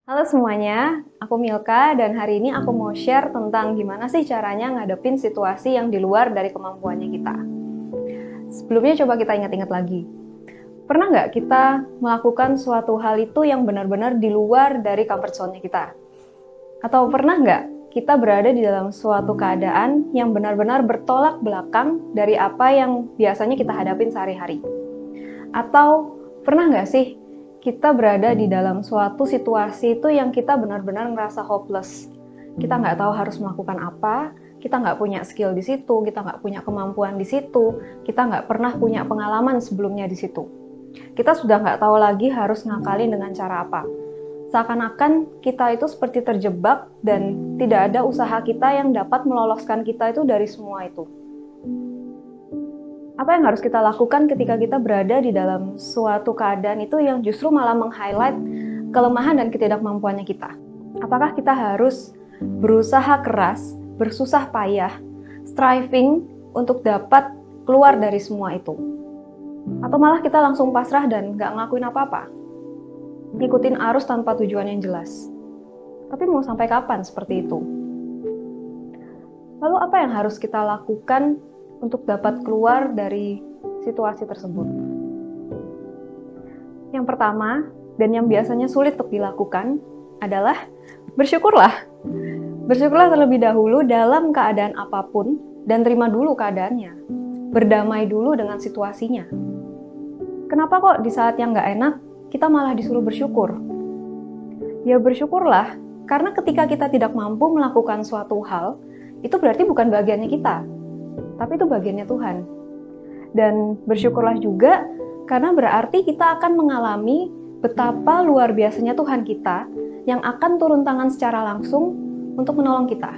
Halo semuanya, aku Milka dan hari ini aku mau share tentang gimana sih caranya ngadepin situasi yang di luar dari kemampuannya kita. Sebelumnya coba kita ingat-ingat lagi. Pernah nggak kita melakukan suatu hal itu yang benar-benar di luar dari comfort zone-nya kita? Atau pernah nggak kita berada di dalam suatu keadaan yang benar-benar bertolak belakang dari apa yang biasanya kita hadapin sehari-hari? Atau pernah nggak sih kita berada di dalam suatu situasi itu yang kita benar-benar ngerasa hopeless. Kita nggak tahu harus melakukan apa, kita nggak punya skill di situ, kita nggak punya kemampuan di situ, kita nggak pernah punya pengalaman sebelumnya di situ. Kita sudah nggak tahu lagi harus ngakalin dengan cara apa. Seakan-akan kita itu seperti terjebak dan tidak ada usaha kita yang dapat meloloskan kita itu dari semua itu. Apa yang harus kita lakukan ketika kita berada di dalam suatu keadaan itu yang justru malah meng-highlight kelemahan dan ketidakmampuannya kita? Apakah kita harus berusaha keras, bersusah payah, striving untuk dapat keluar dari semua itu? Atau malah kita langsung pasrah dan gak ngelakuin apa-apa? Ngikutin arus tanpa tujuan yang jelas. Tapi mau sampai kapan seperti itu? Lalu apa yang harus kita lakukan untuk dapat keluar dari situasi tersebut? Yang pertama, dan yang biasanya sulit untuk dilakukan, adalah bersyukurlah. Bersyukurlah terlebih dahulu dalam keadaan apapun, dan terima dulu keadaannya. Berdamai dulu dengan situasinya. Kenapa kok di saat yang gak enak, kita malah disuruh bersyukur? Ya bersyukurlah, karena ketika kita tidak mampu melakukan suatu hal, itu berarti bukan bagiannya kita, tapi itu bagiannya Tuhan. Dan bersyukurlah juga karena berarti kita akan mengalami betapa luar biasanya Tuhan kita yang akan turun tangan secara langsung untuk menolong kita.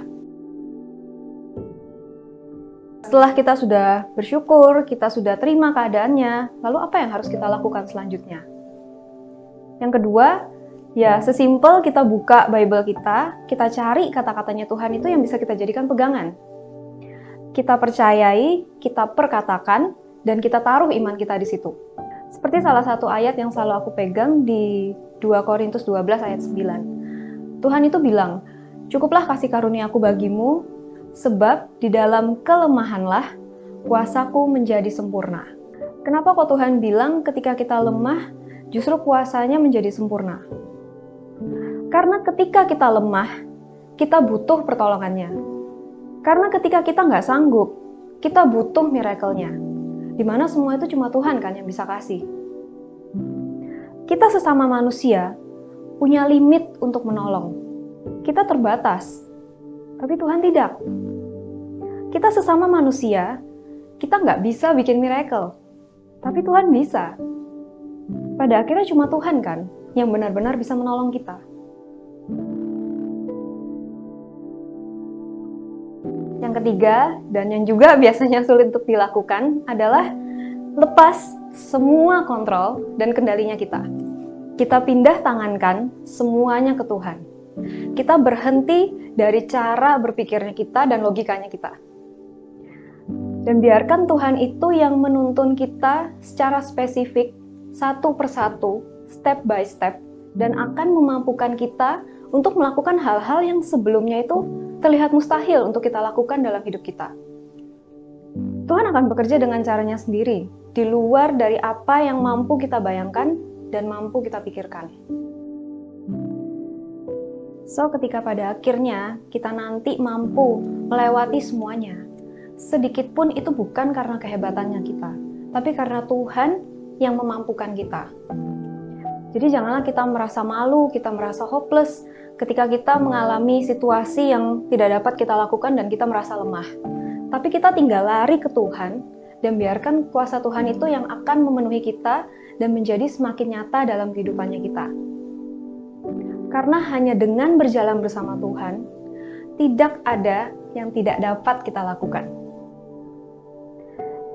Setelah kita sudah bersyukur, kita sudah terima keadaannya, lalu apa yang harus kita lakukan selanjutnya? Yang kedua, ya sesimpel kita buka Bible kita cari kata-katanya Tuhan itu yang bisa kita jadikan pegangan. Kita percayai, kita perkatakan, dan kita taruh iman kita di situ. Seperti salah satu ayat yang selalu aku pegang di 2 Korintus 12 ayat 9. Tuhan itu bilang, "Cukuplah kasih karunia-Ku bagimu, sebab di dalam kelemahanlah kuasaku menjadi sempurna." Kenapa kok Tuhan bilang ketika kita lemah, justru kuasanya menjadi sempurna? Karena ketika kita lemah, kita butuh pertolongannya. Karena ketika kita nggak sanggup, kita butuh miracle-nya. Dimana semua itu cuma Tuhan kan yang bisa kasih. Kita sesama manusia punya limit untuk menolong. Kita terbatas, tapi Tuhan tidak. Kita sesama manusia, kita nggak bisa bikin miracle, tapi Tuhan bisa. Pada akhirnya cuma Tuhan kan yang benar-benar bisa menolong kita. Yang ketiga, dan yang juga biasanya sulit untuk dilakukan, adalah lepas semua kontrol dan kendalinya kita. Kita pindah tangankan semuanya ke Tuhan. Kita berhenti dari cara berpikirnya kita dan logikanya kita. Dan biarkan Tuhan itu yang menuntun kita secara spesifik, satu persatu, step by step, dan akan memampukan kita untuk melakukan hal-hal yang sebelumnya itu terlihat mustahil untuk kita lakukan dalam hidup kita. Tuhan akan bekerja dengan caranya sendiri, di luar dari apa yang mampu kita bayangkan dan mampu kita pikirkan. So, ketika pada akhirnya kita nanti mampu melewati semuanya, sedikit pun itu bukan karena kehebatannya kita, tapi karena Tuhan yang memampukan kita. Jadi janganlah kita merasa malu, kita merasa hopeless, ketika kita mengalami situasi yang tidak dapat kita lakukan dan kita merasa lemah. Tapi kita tinggal lari ke Tuhan dan biarkan kuasa Tuhan itu yang akan memenuhi kita dan menjadi semakin nyata dalam kehidupannya kita. Karena hanya dengan berjalan bersama Tuhan, tidak ada yang tidak dapat kita lakukan.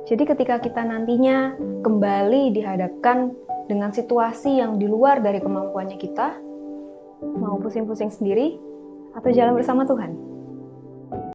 Jadi ketika kita nantinya kembali dihadapkan dengan situasi yang di luar dari kemampuannya kita, mau pusing-pusing sendiri atau jalan bersama Tuhan?